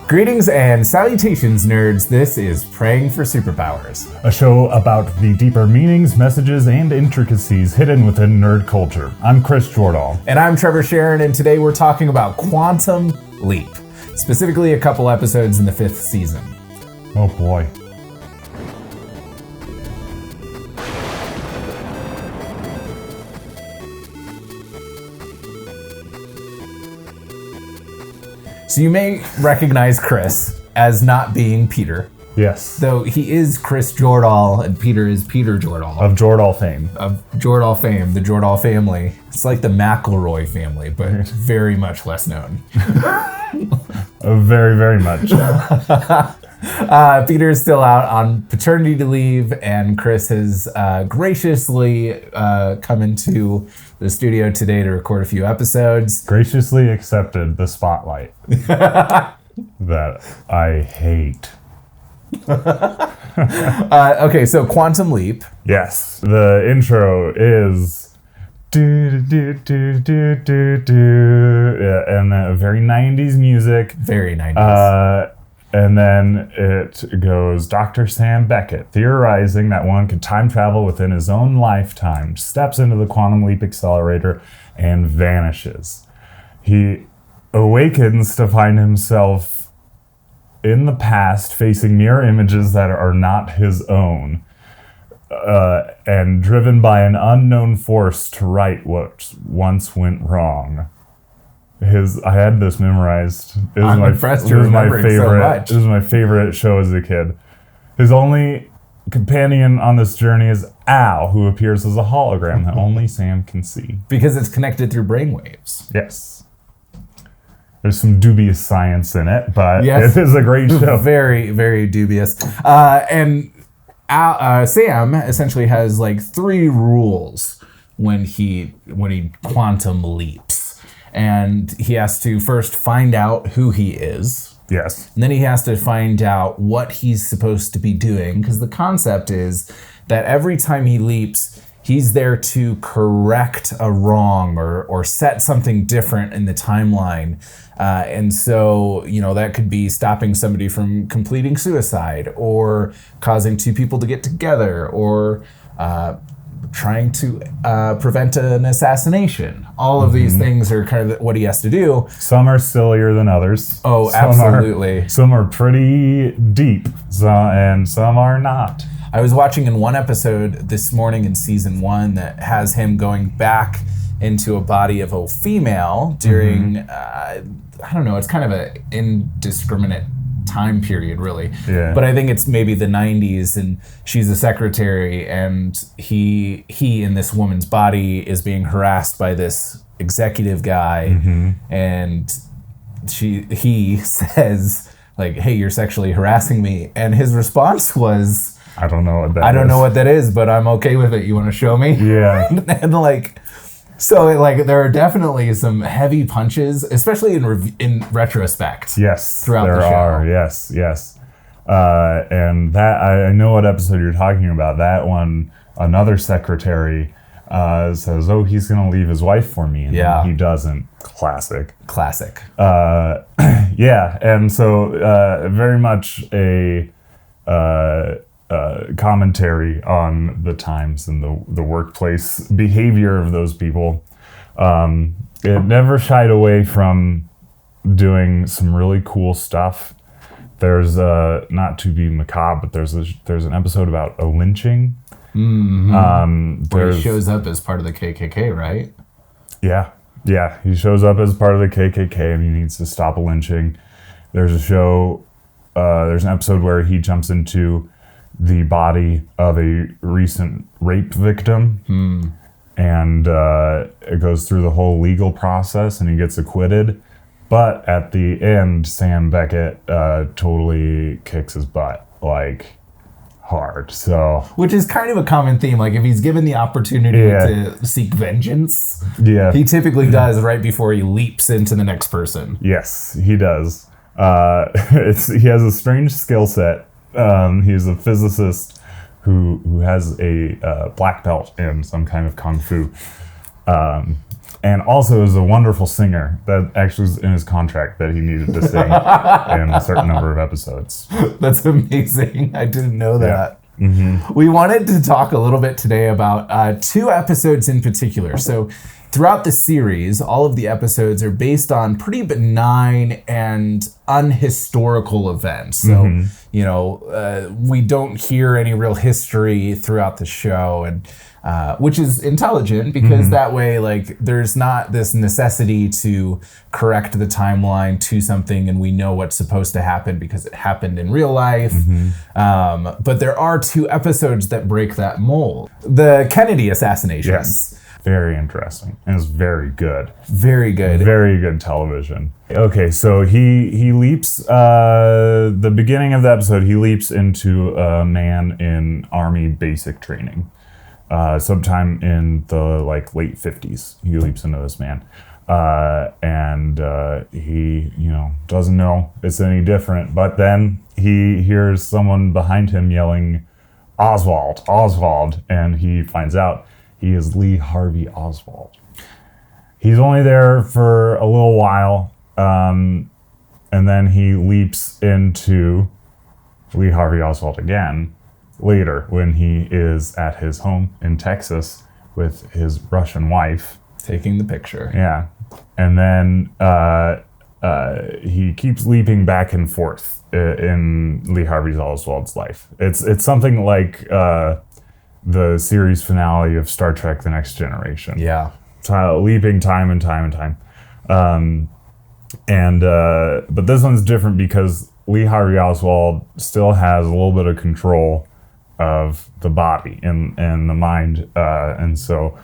Greetings and salutations, nerds. This is Praying for Superpowers, a show about the deeper meanings, messages, and intricacies hidden within nerd culture. I'm Chris Jordahl. And I'm Trevor Sharon, and today we're talking about Quantum Leap, specifically a couple episodes in the 5th season. Oh boy. So you may recognize Chris as not being Peter. Yes. Though he is Chris Jordahl and Peter is Peter Jordahl. Of Jordahl fame. Of Jordahl fame, the Jordahl family. It's like the McElroy family, but very much less known. Very, very much. Peter is still out on paternity leave, and Chris has graciously come into the studio today to record a few episodes. Graciously accepted the spotlight that I hate. Okay, so Quantum Leap. Yes, the intro is and very 90s music. Very 90s. And then it goes, Dr. Sam Beckett, theorizing that one could time travel within his own lifetime, steps into the quantum leap accelerator and vanishes. He awakens to find himself in the past facing mirror images that are not his own, and driven by an unknown force to right what once went wrong. I had this memorized. I'm impressed you're remembering so much. It was my favorite show as a kid. His only companion on this journey is Al, who appears as a hologram that only Sam can see. Because it's connected through brainwaves. Yes. There's some dubious science in it, but yes. It is a great show. Very, very dubious. And Sam essentially has like 3 rules when he quantum leaps. And he has to first find out who he is. Yes. And then he has to find out what he's supposed to be doing. Because the concept is that every time he leaps, he's there to correct a wrong or set something different in the timeline. And so, that could be stopping somebody from completing suicide or causing 2 people to get together or trying to prevent an assassination. All of these things are kind of what he has to do. Some are sillier than others. Oh, absolutely. Some are pretty deep, and some are not. I was watching in one episode this morning in season 1 that has him going back into a body of a female during, I don't know, it's kind of an indiscriminate time period, really. Yeah. But I think it's maybe the 90s, and she's a secretary, and he in this woman's body is being harassed by this executive guy, and he says, like, hey, you're sexually harassing me. And his response was, I don't know what that is. I don't know what that is, but I'm okay with it. You want to show me? Yeah. And so there are definitely some heavy punches, especially in retrospect. Yes, throughout the show. There are. Yes. And that I know what episode you're talking about. That one, another secretary says, "Oh, he's gonna leave his wife for me," and he doesn't. Classic. Yeah, and so very much a commentary on the times and the workplace behavior of those people. It never shied away from doing some really cool stuff. There's not to be macabre, but there's an episode about a lynching. Where he shows up as part of the KKK, right? Yeah, he shows up as part of the KKK and he needs to stop a lynching. There's an episode where he jumps into the body of a recent rape victim, and it goes through the whole legal process, and he gets acquitted. But at the end, Sam Beckett totally kicks his butt, hard. So, which is kind of a common theme. Like, if he's given the opportunity to seek vengeance, he typically does right before he leaps into the next person. Yes, he does. He has a strange skill set. He's a physicist who has a black belt in some kind of kung fu. and also is a wonderful singer. That actually was in his contract that he needed to sing in a certain number of episodes. That's amazing. I didn't know that. We wanted to talk a little bit today about 2 episodes in particular. So throughout the series, all of the episodes are based on pretty benign and unhistorical events. So, we don't hear any real history throughout the show, and which is intelligent because that way, like, there's not this necessity to correct the timeline to something and we know what's supposed to happen because it happened in real life. But there are 2 episodes that break that mold. The Kennedy assassination. Yes. Very interesting. And it's very good. Very good. Very good television. Okay, so he leaps, the beginning of the episode, he leaps into a man in Army basic training. Sometime in the late 50s, he leaps into this man. And he, doesn't know it's any different. But then he hears someone behind him yelling, Oswald, Oswald. And he finds out he is Lee Harvey Oswald. He's only there for a little while. And then he leaps into Lee Harvey Oswald again later when he is at his home in Texas with his Russian wife. Taking the picture. Yeah. And then he keeps leaping back and forth in Lee Harvey Oswald's life. It's something like the series finale of Star Trek: The Next Generation. Yeah. Leaping time and time and time. But this one's different because Lee Harvey Oswald still has a little bit of control of the body and the mind, and so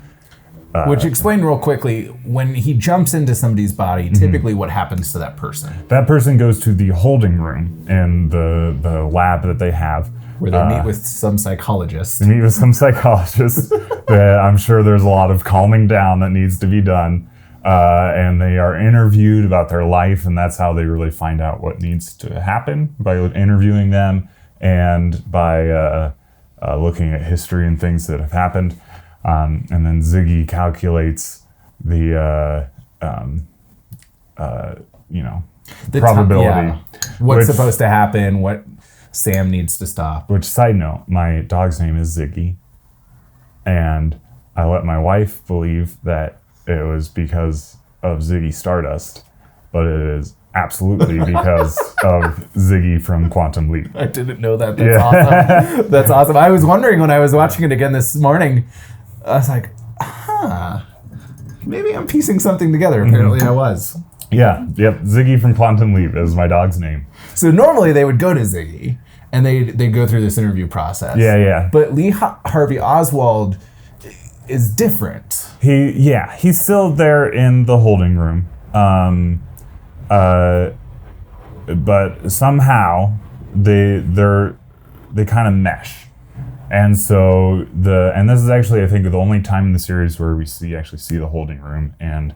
which, explain real quickly, when he jumps into somebody's body, typically what happens to that person? That person goes to the holding room in the lab that they have, where they meet with some psychologist. They meet with some psychologist. I'm sure there's a lot of calming down that needs to be done, and they are interviewed about their life, and that's how they really find out what needs to happen, by interviewing them and by looking at history and things that have happened. And then Ziggy calculates the probability. What's supposed to happen, what Sam needs to stop. Which, side note, my dog's name is Ziggy. And I let my wife believe that it was because of Ziggy Stardust, but it is absolutely because of Ziggy from Quantum Leap. I didn't know that. That's awesome. That's awesome. I was wondering when I was watching it again this morning, I was like, maybe I'm piecing something together. Apparently I was. Yeah, yep. Ziggy from Quantum Leap is my dog's name. So normally they would go to Ziggy and they'd go through this interview process. Yeah. But Lee Harvey Oswald is different. He's still there in the holding room. But somehow they kind of mesh. And so this is actually, I think, the only time in the series where we actually see the holding room and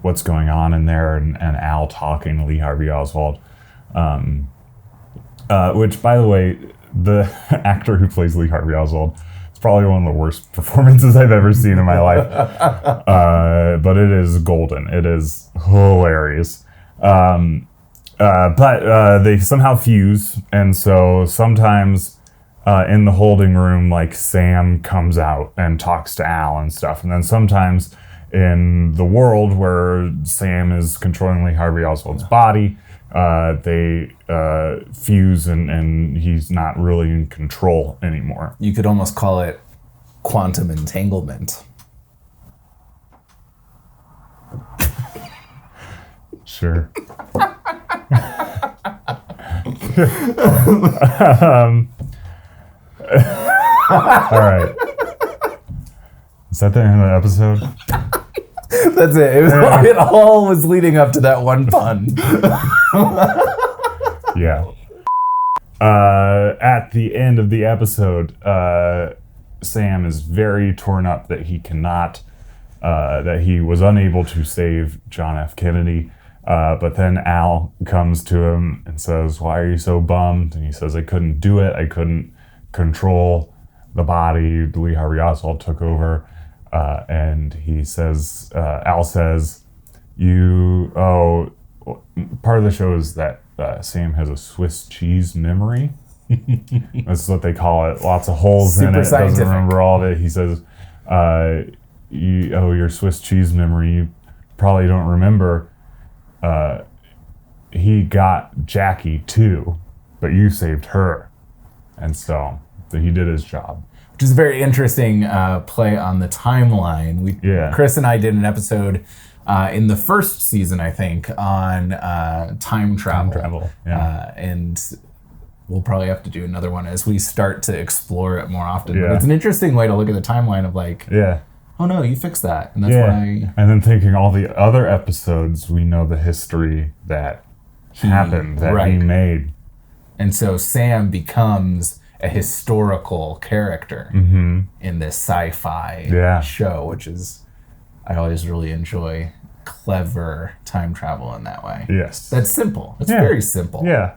what's going on in there, and Al talking to Lee Harvey Oswald. Which, by the way, the actor who plays Lee Harvey Oswald, it's probably one of the worst performances I've ever seen in my life. But it is golden. It is hilarious. But they somehow fuse, and so sometimes in the holding room, like, Sam comes out and talks to Al and stuff, and then sometimes in the world where Sam is controlling Lee Harvey Oswald's body, they fuse and he's not really in control anymore. You could almost call it quantum entanglement. Sure. All right. Is that the end of the episode? That's it. It all was leading up to that one pun. Yeah. At the end of the episode, Sam is very torn up that he cannot, that he was unable to save John F. Kennedy. But then Al comes to him and says, "Why are you so bummed?" And he says, "I couldn't do it. I couldn't control the body. Lee Harvey Oswald took over." And he says, Al says, part of the show is that Sam has a Swiss cheese memory. That's what they call it. Lots of holes in it. Doesn't remember all of it. He says, your Swiss cheese memory, you probably don't remember. He got Jackie too, but you saved her. And so he did his job. Which is a very interesting play on the timeline. Chris and I did an episode in the first season, I think, on time travel. And we'll probably have to do another one as we start to explore it more often. But it's an interesting way to look at the timeline of like, oh no, you fixed that. And that's why. And then thinking all the other episodes, we know the history that happened, that he made. And so Sam becomes a historical character in this sci-fi show, which is, I always really enjoy clever time travel in that way. Yes. That's simple. It's very simple. Yeah.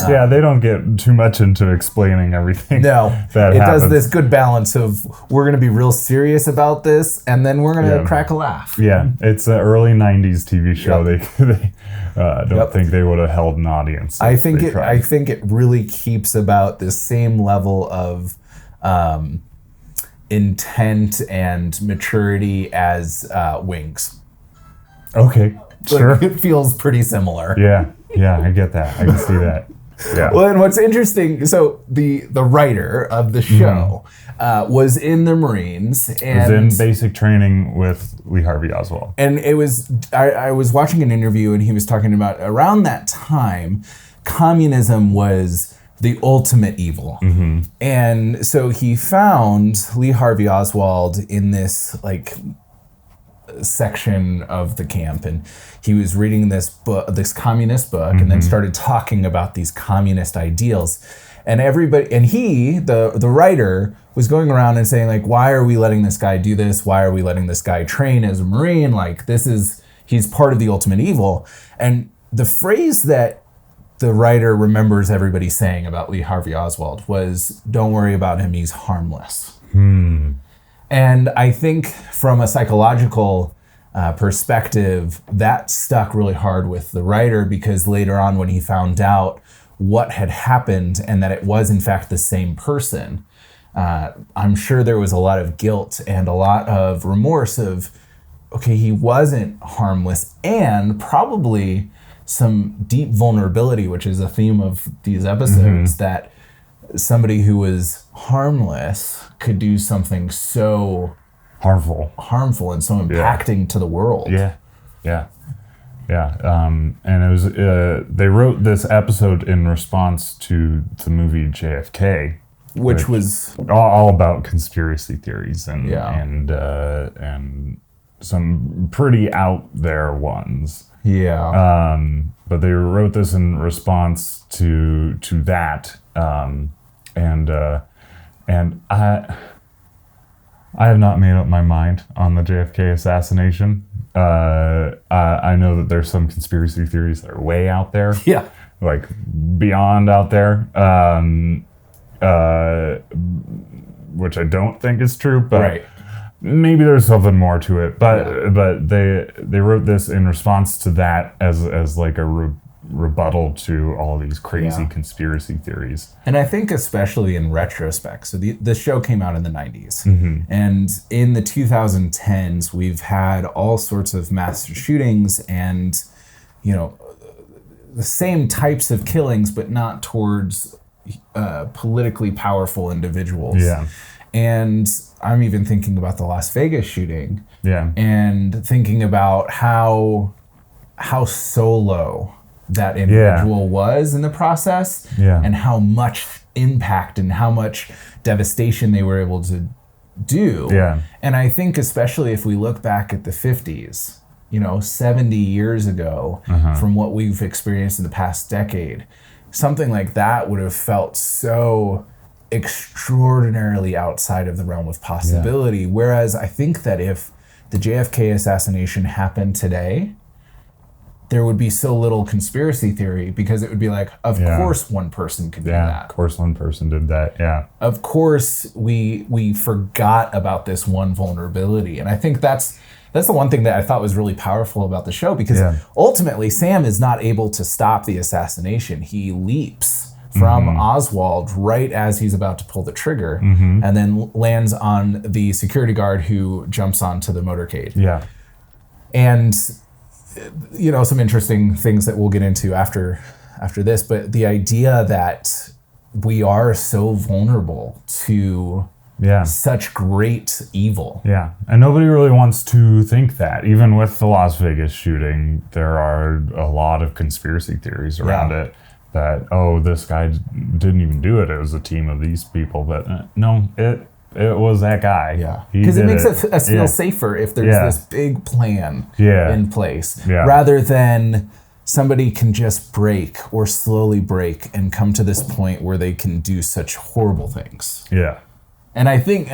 They don't get too much into explaining everything. No, that it happens. does this good balance of we're going to be real serious about this, and then we're going to crack a laugh. Yeah, it's an early '90s TV show. They don't think they would have held an audience. I think it really keeps about the same level of intent and maturity as Wings. Okay, sure. Like, it feels pretty similar. Yeah, I get that. I can see that. Yeah. Well, and what's interesting, so the writer of the show was in the Marines and was in basic training with Lee Harvey Oswald. And it was I was watching an interview and he was talking about around that time, communism was the ultimate evil. And so he found Lee Harvey Oswald in this like section of the camp, and he was reading this book, this communist book, and then started talking about these communist ideals. And everybody, and he, the writer, was going around and saying like, why are we letting this guy do this? Why are we letting this guy train as a Marine? Like, he's part of the ultimate evil. And the phrase that the writer remembers everybody saying about Lee Harvey Oswald was, don't worry about him, he's harmless. And I think from a psychological perspective, that stuck really hard with the writer, because later on when he found out what had happened and that it was in fact the same person, I'm sure there was a lot of guilt and a lot of remorse of, okay, he wasn't harmless, and probably some deep vulnerability, which is a theme of these episodes, that somebody who was harmless could do something so harmful and so impacting to the world. And it was they wrote this episode in response to the movie JFK, which was all about conspiracy theories and some pretty out there ones. But they wrote this in response to that. And I have not made up my mind on the JFK assassination. I know that there's some conspiracy theories that are way out there. Like beyond out there. Which I don't think is true, but maybe there's something more to it. But they wrote this in response to that as like a rebuttal to all these crazy conspiracy theories. And I think especially in retrospect, so the show came out in the 90s, and in the 2010s we've had all sorts of mass shootings and the same types of killings, but not towards politically powerful individuals. And I'm even thinking about the Las Vegas shooting and thinking about how solo that individual was in the process, and how much impact and how much devastation they were able to do. And I think especially if we look back at the 50s, 70 years ago, from what we've experienced in the past decade, something like that would have felt so extraordinarily outside of the realm of possibility. Whereas I think that if the JFK assassination happened today, there would be so little conspiracy theory because it would be like, of course one person could do that. Of course one person did that, yeah. Of course we forgot about this one vulnerability. And I think that's the one thing that I thought was really powerful about the show, because ultimately Sam is not able to stop the assassination. He leaps from Oswald right as he's about to pull the trigger, and then lands on the security guard who jumps onto the motorcade. Yeah. And some interesting things that we'll get into after this, but the idea that we are so vulnerable to such great evil. Yeah, and nobody really wants to think that. Even with the Las Vegas shooting, there are a lot of conspiracy theories around it that, this guy didn't even do it. It was a team of these people. But no, it was that guy. Yeah, because it makes us feel safer if there's this big plan in place, rather than somebody can just break or slowly break and come to this point where they can do such horrible things. Yeah. And I think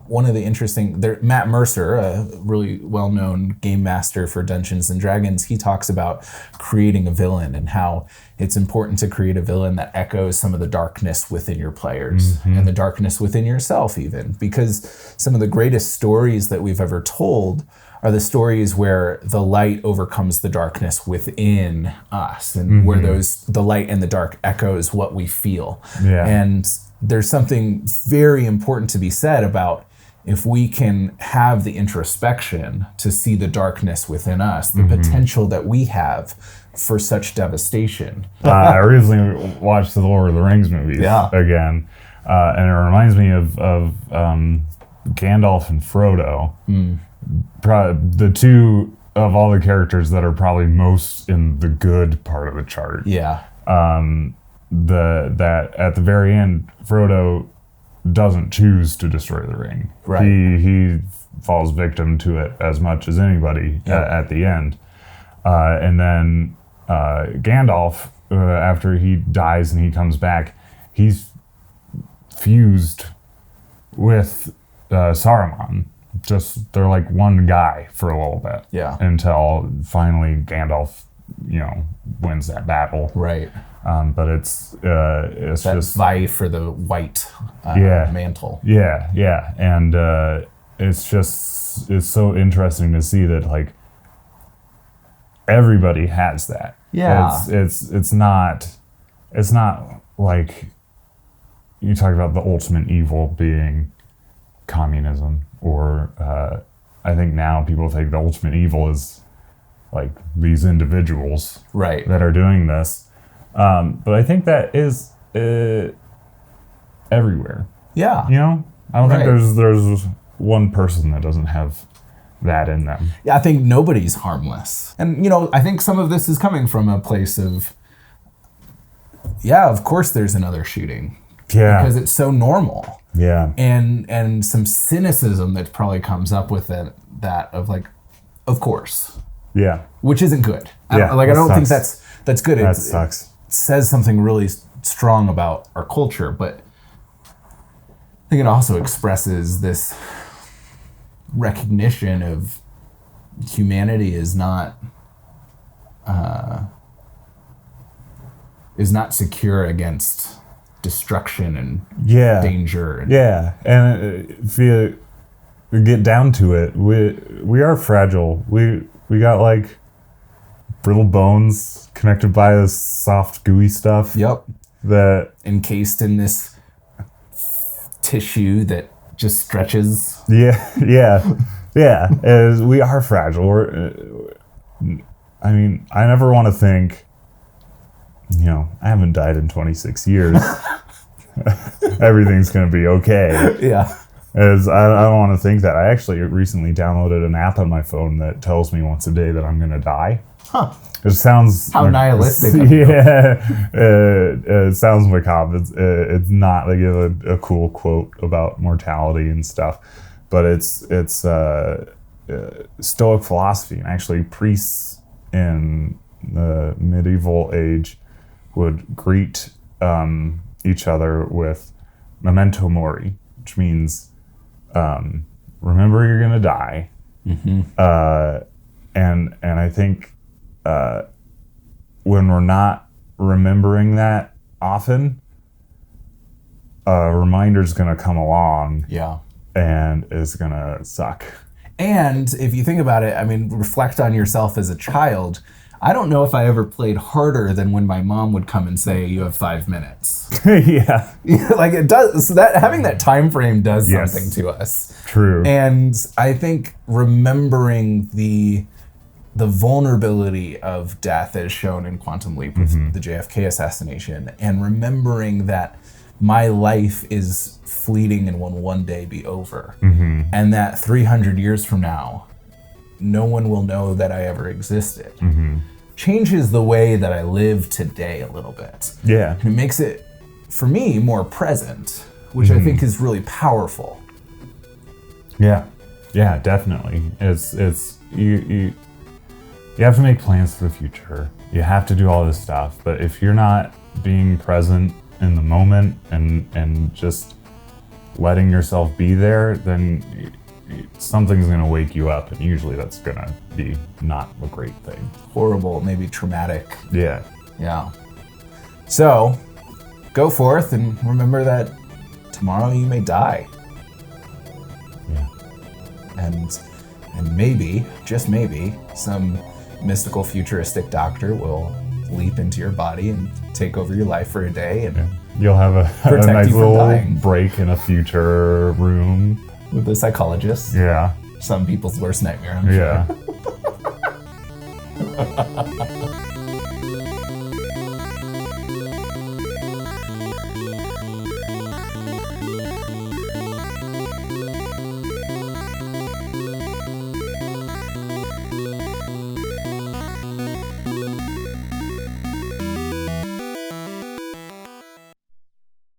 one of the interesting, Matt Mercer, a really well-known game master for Dungeons and Dragons, he talks about creating a villain and how it's important to create a villain that echoes some of the darkness within your players and the darkness within yourself even, because some of the greatest stories that we've ever told are the stories where the light overcomes the darkness within us, and where the light and the dark echoes what we feel. Yeah. And there's something very important to be said about if we can have the introspection to see the darkness within us, the potential that we have for such devastation. I recently watched the Lord of the Rings movies again, and it reminds me of Gandalf and Frodo. The two of all the characters that are probably most in the good part of the chart. Yeah. That at the very end, Frodo doesn't choose to destroy the ring. Right. He falls victim to it as much as anybody at the end. And then Gandalf, after he dies and he comes back, he's fused with Saruman. Just they're like one guy for a little bit. Yeah. Until finally Gandalf, wins that battle. Right. But it's that just vie for the white mantle. Yeah, and it's so interesting to see that like everybody has that. Yeah, it's not like you talk about the ultimate evil being communism, or I think now people think the ultimate evil is like these individuals that are doing this. But I think that is everywhere. Yeah. I don't think there's one person that doesn't have that in them. Yeah, I think nobody's harmless. And, I think some of this is coming from a place of, of course there's another shooting. Yeah. Because it's so normal. Yeah. And some cynicism that probably comes up with it, that of like, of course. Yeah. Which isn't good. I don't think that's good. That sucks. It says something really strong about our culture, but I think it also expresses this recognition of humanity is not secure against destruction and danger. And if you get down to it, we are fragile. We got like brittle bones connected by this soft gooey stuff. Yep. That encased in this tissue that just stretches. Yeah. We are fragile. I never want to think, I haven't died in 26 years. Everything's going to be okay. Yeah. As I don't want to think that. I actually recently downloaded an app on my phone that tells me once a day that I'm going to die. Huh. It sounds... How nihilistic. Yeah. It sounds macabre. It's not. They give a cool quote about mortality and stuff. But it's Stoic philosophy. And actually priests in the medieval age would greet each other with memento mori, which means remember you're going to die. And I think when we're not remembering that often, a reminder's going to come along. Yeah. And is going to suck. And if you think about it, I mean, reflect on yourself as a child. I don't know if I ever played harder than when my mom would come and say, "You have 5 minutes." Yeah. Like it does. So that having that time frame does something to us. True. And I think remembering the vulnerability of death as shown in Quantum Leap with the JFK assassination, and remembering that my life is fleeting and will one day be over, and that 300 years from now, no one will know that I ever existed, changes the way that I live today a little bit. Yeah. And it makes it, for me, more present, which I think is really powerful. Yeah. Yeah, definitely. It's you have to make plans for the future. You have to do all this stuff, but if you're not being present in the moment and just letting yourself be there, then something's going to wake you up, and usually that's going to be not a great thing. Horrible, maybe traumatic. Yeah. Yeah. So, go forth and remember that tomorrow you may die. Yeah. And maybe, just maybe, some mystical futuristic doctor will leap into your body and take over your life for a day, and you'll have a nice you from little dying. break in a future room with a psychologist. Yeah. Some people's worst nightmare, I'm Yeah. sure.